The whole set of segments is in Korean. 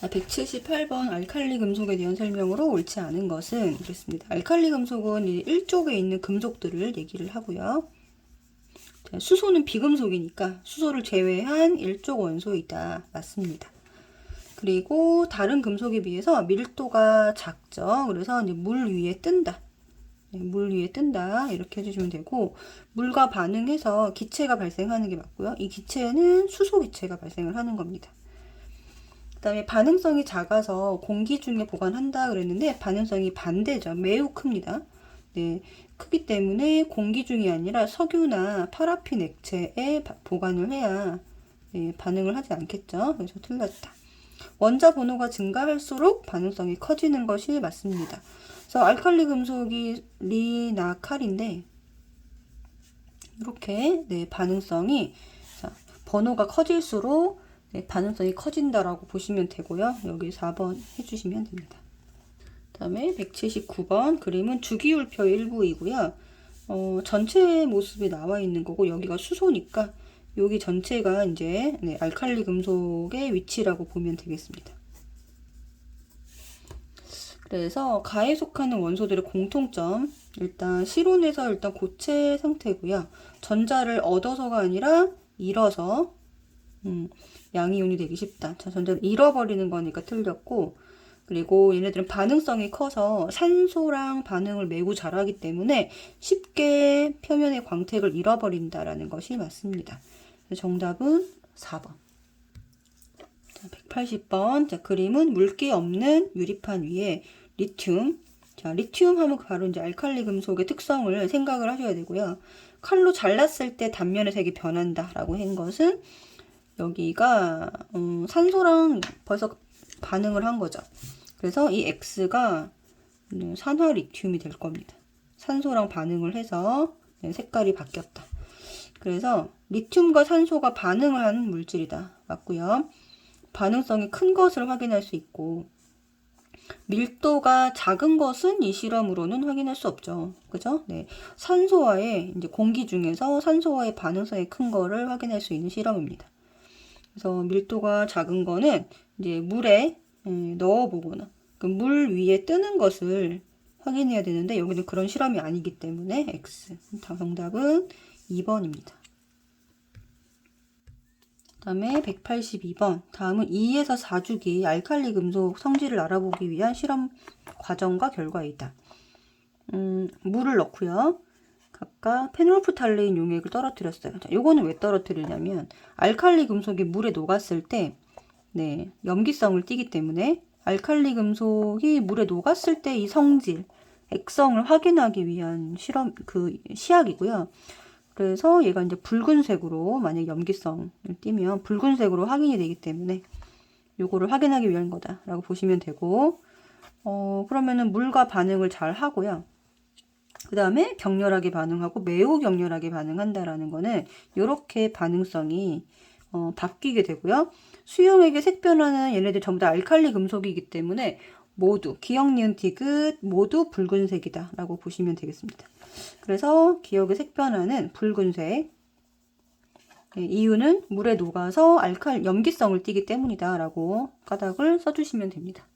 자, 178번 알칼리 금속에 대한 설명으로 옳지 않은 것은 그렇습니다. 알칼리 금속은 일족에 있는 금속들을 얘기를 하고요. 자, 수소는 비금속이니까 수소를 제외한 일족 원소이다. 맞습니다. 그리고 다른 금속에 비해서 밀도가 작죠. 그래서 이제 물 위에 뜬다. 물 위에 뜬다. 이렇게 해주시면 되고, 물과 반응해서 기체가 발생하는 게 맞고요. 이 기체는 수소 기체가 발생을 하는 겁니다. 그 다음에 반응성이 작아서 공기 중에 보관한다 그랬는데 반응성이 반대죠. 매우 큽니다. 네, 크기 때문에 공기 중이 아니라 석유나 파라핀 액체에 보관을 해야 반응을 하지 않겠죠. 그래서 틀렸다. 원자 번호가 증가할수록 반응성이 커지는 것이 맞습니다. 그래서 알칼리 금속이 리나칼인데 이렇게 반응성이 번호가 커질수록 반응성이 커진다라고 보시면 되고요. 여기 4번 해주시면 됩니다. 다음에 179번 그림은 주기율표의 일부이고요. 전체 모습이 나와 있는 거고 여기가 수소니까 여기 전체가 이제 알칼리 금속의 위치라고 보면 되겠습니다. 그래서 가에 속하는 원소들의 공통점 일단 실온에서 일단 고체 상태고요. 전자를 얻어서가 아니라 잃어서 양이온이 되기 쉽다. 자, 전자를 잃어버리는 거니까 틀렸고, 그리고 얘네들은 반응성이 커서 산소랑 반응을 매우 잘하기 때문에 쉽게 표면의 광택을 잃어버린다라는 것이 맞습니다. 정답은 4번. 자, 180번. 자, 그림은 물기 없는 유리판 위에 리튬. 자, 리튬 하면 바로 이제 알칼리 금속의 특성을 생각을 하셔야 되고요. 칼로 잘랐을 때 단면의 색이 변한다라고 한 것은 여기가 산소랑 벌써 반응을 한 거죠. 그래서 이 X가 산화 리튬이 될 겁니다. 산소랑 반응을 해서 색깔이 바뀌었다. 그래서 리튬과 산소가 반응을 하는 물질이다. 맞고요. 반응성이 큰 것을 확인할 수 있고 밀도가 작은 것은 이 실험으로는 확인할 수 없죠. 그죠? 네. 산소와의 이제 공기 중에서 산소와의 반응성이 큰 거를 확인할 수 있는 실험입니다. 그래서 밀도가 작은 거는 이제 물에 넣어보거나 그 물 위에 뜨는 것을 확인해야 되는데 여기는 그런 실험이 아니기 때문에 X. 정답은 2번입니다. 다음에 182번. 다음은 2에서 4주기 알칼리 금속 성질을 알아보기 위한 실험 과정과 결과이다. 물을 넣고요. 각각 페놀프탈레인 용액을 떨어뜨렸어요. 자, 요거는 왜 떨어뜨리냐면 알칼리 금속이 물에 녹았을 때 염기성을 띠기 때문에 알칼리 금속이 물에 녹았을 때 이 성질, 액성을 확인하기 위한 실험 시약이고요. 그래서 얘가 이제 붉은색으로 만약 염기성을 띠면 붉은색으로 확인이 되기 때문에 요거를 확인하기 위한 거다라고 보시면 되고 그러면은 물과 반응을 잘 하고요. 그 다음에 격렬하게 반응하고 매우 격렬하게 반응한다라는 거는 이렇게 반응성이 바뀌게 되고요. 수용액의 색 변화는 얘네들 전부 다 알칼리 금속이기 때문에 모두 기억, 니은, 디귿 모두 붉은색이다 라고 보시면 되겠습니다. 그래서 기억의 색 변화는 붉은색. 이유는 물에 녹아서 염기성을 띠기 때문이다 라고 까닭을 써주시면 됩니다.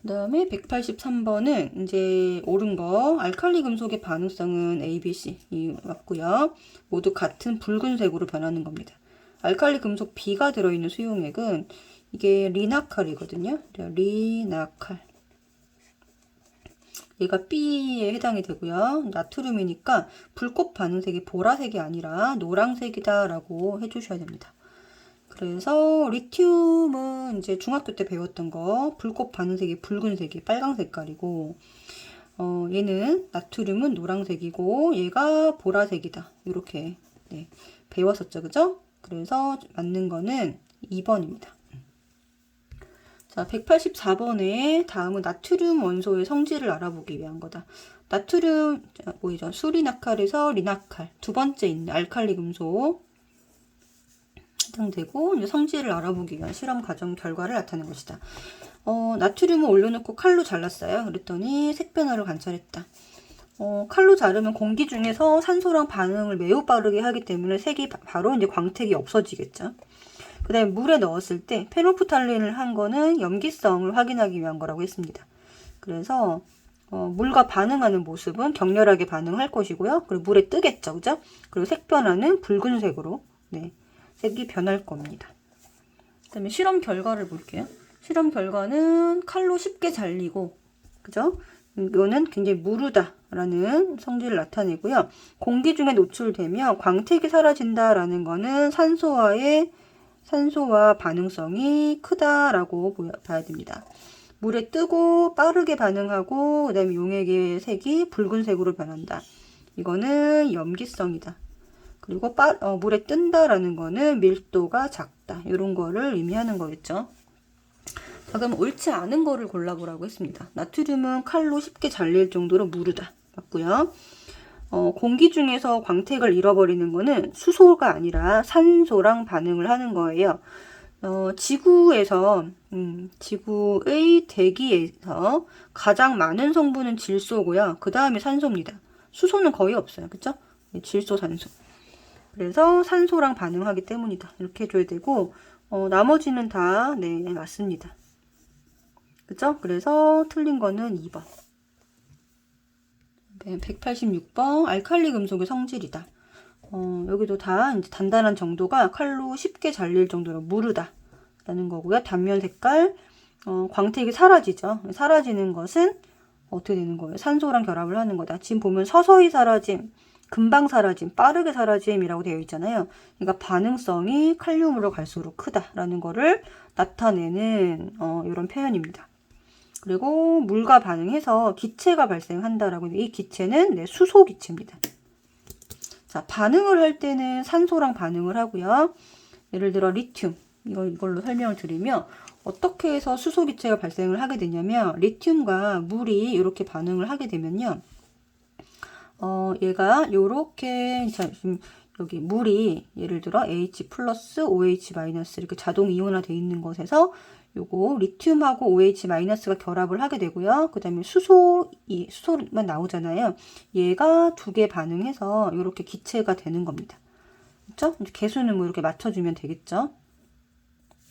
그 다음에 183번은 이제 옳은 거 알칼리 금속의 반응성은 A, B, C 맞고요. 모두 같은 붉은색으로 변하는 겁니다. 알칼리 금속 B가 들어있는 수용액은 이게 리나칼이거든요. 리나칼. 얘가 B에 해당이 되고요. 나트륨이니까 불꽃 반응색이 보라색이 아니라 노란색이다 라고 해주셔야 됩니다. 그래서 리튬은 이제 중학교 때 배웠던 거 불꽃 반응색이 붉은색이 빨강 색깔이고 얘는 나트륨은 노란색이고 얘가 보라색이다 이렇게 배웠었죠. 그죠? 그래서 맞는 거는 2번입니다. 자, 184번에 다음은 나트륨 원소의 성질을 알아보기 위한 거다. 나트륨 뭐이죠? 수리나칼에서 리나칼 두 번째 있는 알칼리 금속 해당되고 이제 성질을 알아보기 위한 실험 과정 결과를 나타낸 것이다. 나트륨을 올려놓고 칼로 잘랐어요. 그랬더니 색 변화를 관찰했다. 칼로 자르면 공기 중에서 산소랑 반응을 매우 빠르게 하기 때문에 색이 바로 이제 광택이 없어지겠죠. 그 다음에 물에 넣었을 때 페놀프탈렌을 한 거는 염기성을 확인하기 위한 거라고 했습니다. 그래서 물과 반응하는 모습은 격렬하게 반응할 것이고요. 그리고 물에 뜨겠죠. 그죠? 그리고 색 변화는 붉은색으로 네, 색이 변할 겁니다. 그 다음에 실험 결과를 볼게요. 실험 결과는 칼로 쉽게 잘리고 그죠? 이거는 굉장히 무르다라는 성질을 나타내고요. 공기 중에 노출되면 광택이 사라진다라는 거는 산소와 반응성이 크다라고 봐야 됩니다. 물에 뜨고 빠르게 반응하고 그다음에 용액의 색이 붉은색으로 변한다. 이거는 염기성이다. 그리고 물에 뜬다라는 거는 밀도가 작다. 이런 거를 의미하는 거겠죠. 자, 그럼 옳지 않은 거를 골라보라고 했습니다. 나트륨은 칼로 쉽게 잘릴 정도로 무르다. 맞고요. 공기 중에서 광택을 잃어버리는 거는 수소가 아니라 산소랑 반응을 하는 거예요. 지구의 대기에서 가장 많은 성분은 질소고요. 그 다음에 산소입니다. 수소는 거의 없어요. 그쵸? 질소, 산소. 그래서 산소랑 반응하기 때문이다. 이렇게 해줘야 되고, 나머지는 다, 네, 맞습니다. 그쵸? 그래서 틀린 거는 2번. 186번, 알칼리 금속의 성질이다. 여기도 다 이제 단단한 정도가 칼로 쉽게 잘릴 정도로 무르다. 라는 거고요. 단면 색깔, 광택이 사라지죠. 사라지는 것은 어떻게 되는 거예요? 산소랑 결합을 하는 거다. 지금 보면 서서히 사라짐, 금방 사라짐, 빠르게 사라짐이라고 되어 있잖아요. 그러니까 반응성이 칼륨으로 갈수록 크다라는 거를 나타내는 이런 표현입니다. 그리고 물과 반응해서 기체가 발생한다라고 이 기체는 네, 수소 기체입니다. 자, 반응을 할 때는 산소랑 반응을 하고요. 예를 들어 리튬 이걸로 설명을 드리면 어떻게 해서 수소 기체가 발생을 하게 되냐면 리튬과 물이 이렇게 반응을 하게 되면요. 얘가 요렇게 지금 여기 물이 예를 들어 H 플러스 OH 마이너스 이렇게 자동 이온화 되어 있는 것에서 요거 리튬하고 OH 마이너스가 결합을 하게 되고요. 그 다음에 수소만 나오잖아요. 얘가 두 개 반응해서 이렇게 기체가 되는 겁니다. 그렇죠? 개수는 뭐 이렇게 맞춰주면 되겠죠.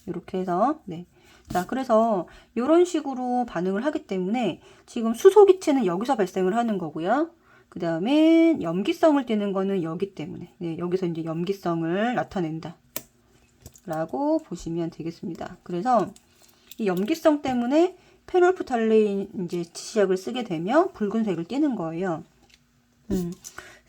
이렇게 해서 네. 자, 그래서 이런 식으로 반응을 하기 때문에 지금 수소 기체는 여기서 발생을 하는 거고요. 그 다음에 염기성을 띠는 거는 여기 때문에 네, 여기서 이제 염기성을 나타낸다 라고 보시면 되겠습니다. 그래서 이 염기성 때문에 페놀프탈레인 이제 지시약을 쓰게 되면 붉은색을 띠는 거예요.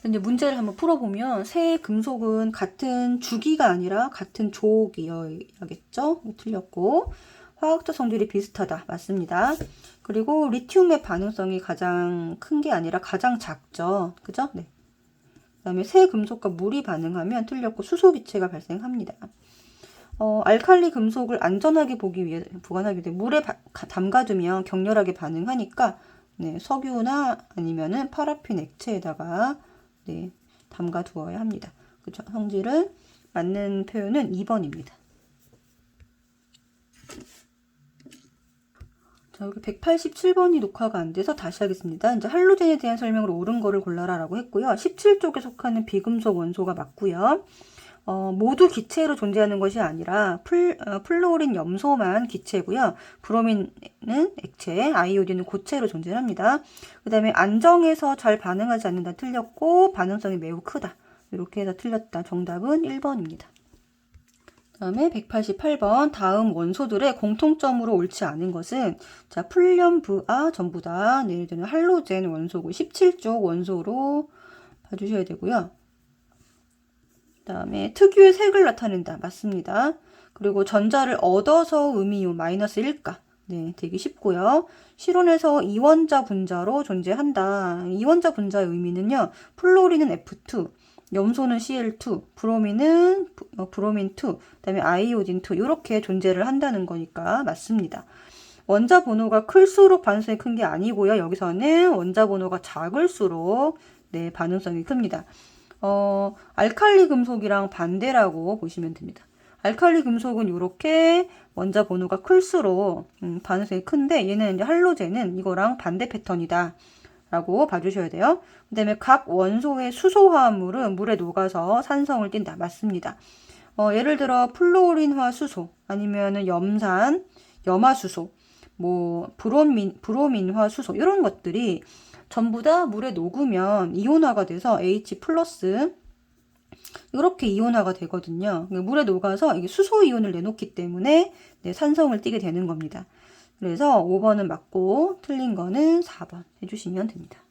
근데 문제를 한번 풀어보면 새 금속은 같은 주기가 아니라 같은 조기여야겠죠? 틀렸고 화학적 성질이 비슷하다. 맞습니다. 그리고 리튬의 반응성이 가장 큰 게 아니라 가장 작죠. 그죠? 네. 그 다음에 새 금속과 물이 반응하면 틀렸고 수소 기체가 발생합니다. 알칼리 금속을 안전하게 보관하기 위해 물에 담가두면 격렬하게 반응하니까 네, 석유나 아니면은 파라핀 액체에다가 네, 담가두어야 합니다. 그쵸? 성질은 맞는 표현은 2번입니다. 자, 여기 187번이 녹화가 안 돼서 다시 하겠습니다. 이제 할로젠에 대한 설명을 옳은 거를 골라라 라고 했고요. 17쪽에 속하는 비금속 원소가 맞고요. 모두 기체로 존재하는 것이 아니라 플로린 염소만 기체고요. 브로민은 액체, 아이오딘은 고체로 존재합니다. 그 다음에 안정해서 잘 반응하지 않는다 틀렸고 반응성이 매우 크다. 이렇게 해서 틀렸다. 정답은 1번입니다. 그 다음에 188번 다음 원소들의 공통점으로 옳지 않은 것은 자 플륨,부,아 전부 다 예를 들면 할로젠 원소고 17쪽 원소로 봐주셔야 되고요. 그 다음에 특유의 색을 나타낸다. 맞습니다. 그리고 전자를 얻어서 음이온 마이너스 1가. 네, 되게 쉽고요. 실온에서 이원자 분자로 존재한다. 이원자 분자의 의미는요. 플로린은 F2, 염소는 Cl2, 브로민은 브로민2, 그 다음에 아이오딘2 이렇게 존재를 한다는 거니까 맞습니다. 원자 번호가 클수록 반응성이 큰 게 아니고요. 여기서는 원자 번호가 작을수록 네, 반응성이 큽니다. 알칼리 금속이랑 반대라고 보시면 됩니다. 알칼리 금속은 이렇게 원자 번호가 클수록 반응성이 큰데 얘는 이제 할로젠은 이거랑 반대 패턴이다 라고 봐주셔야 돼요. 그 다음에 각 원소의 수소 화합물은 물에 녹아서 산성을 띈다. 맞습니다. 예를 들어 플로린화 수소 아니면은 염산, 염화수소, 뭐 브로민화 수소 이런 것들이 전부 다 물에 녹으면 이온화가 돼서 H 플러스 이렇게 이온화가 되거든요. 물에 녹아서 이게 수소 이온을 내놓기 때문에 네, 산성을 띠게 되는 겁니다. 그래서 5번은 맞고 틀린 거는 4번 해주시면 됩니다.